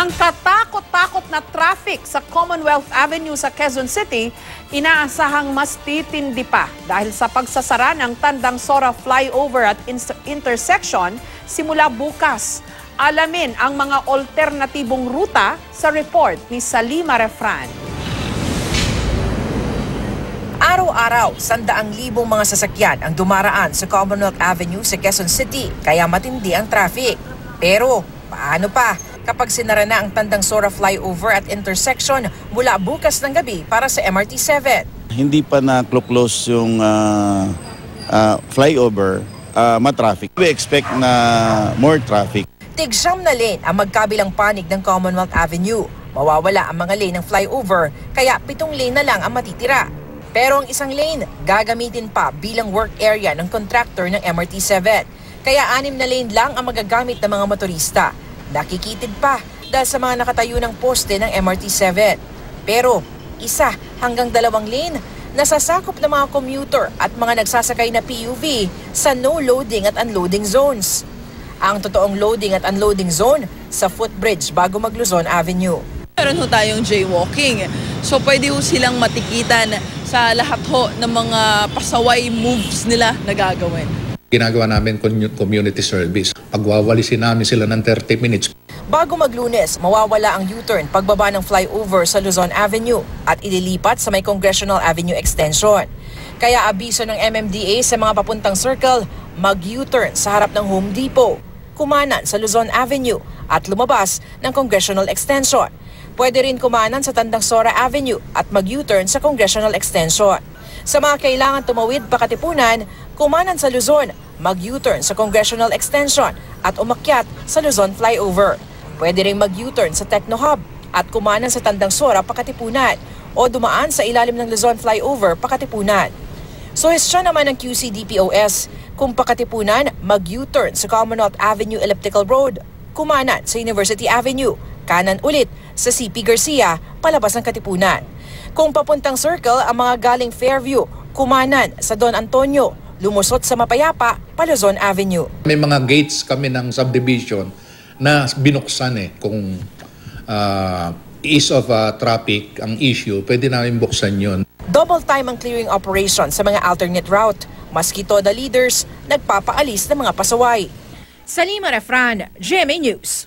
Ang katakot-takot na traffic sa Commonwealth Avenue sa Quezon City, inaasahang mas titindi pa dahil sa pagsasara ng Tandang Sora flyover at intersection simula bukas. Alamin ang mga alternatibong ruta sa report ni Salima Refran. Araw-araw, 100,000 mga sasakyan ang dumaraan sa Commonwealth Avenue sa Quezon City, kaya matindi ang traffic. Pero paano pa kapag sinara na ang Tandang Sora flyover at intersection mula bukas ng gabi para sa MRT-7? Hindi pa na-close yung flyover, ma-traffic. We expect na more traffic. Tig-siyam na lane ang magkabilang panig ng Commonwealth Avenue. Mawawala ang mga lane ng flyover, kaya 7 lane na lang ang matitira. Pero ang isang lane, gagamitin pa bilang work area ng contractor ng MRT-7. Kaya 6 na lane lang ang magagamit ng mga motorista. Nakikitid pa dahil sa mga nakatayo ng poste ng MRT-7. Pero 1 hanggang 2 lane, nasasakop ng mga commuter at mga nagsasakay na PUV sa no loading at unloading zones. Ang totoong loading at unloading zone sa footbridge bago mag Luzon Avenue. Meron ho tayong jaywalking. So pwede ho silang matikitan sa lahat ho ng mga pasaway moves nila na gagawin. Ginagawa namin community service. Pagwawalisin namin sila ng 30 minutes. Bago mag-Lunes, mawawala ang U-turn pagbaba ng flyover sa Luzon Avenue at ililipat sa may Congressional Avenue Extension. Kaya abiso ng MMDA sa mga papuntang circle, mag-U-turn sa harap ng Home Depot, kumanan sa Luzon Avenue at lumabas ng Congressional Extension. Pwede rin kumanan sa Tandang Sora Avenue at mag-U-turn sa Congressional Extension. Sa mga kailangan tumawid pa Katipunan, kumanan sa Luzon, mag-U-turn sa Congressional Extension at umakyat sa Luzon Flyover. Pwede rin mag-U-turn sa Techno Hub at kumanan sa Tandang Sora pa Katipunan o dumaan sa ilalim ng Luzon Flyover pa Katipunan. Suhestyon naman ng QCDPOS, kung pa Katipunan, mag-U-turn sa Commonwealth Avenue Elliptical Road, kumanan sa University Avenue, kanan ulit sa CP Garcia, palabas ng Katipunan. Kung papuntang circle ang mga galing Fairview, kumanan sa Don Antonio, lumusot sa Mapayapa, Paluzon Avenue. May mga gates kami ng subdivision na binuksan kung ease of traffic ang issue, pwede namin buksan yun. Double time ang clearing operation sa mga alternate route. Maski TODA leaders, nagpapaalis ng mga pasaway. Salima Refran, GMA News.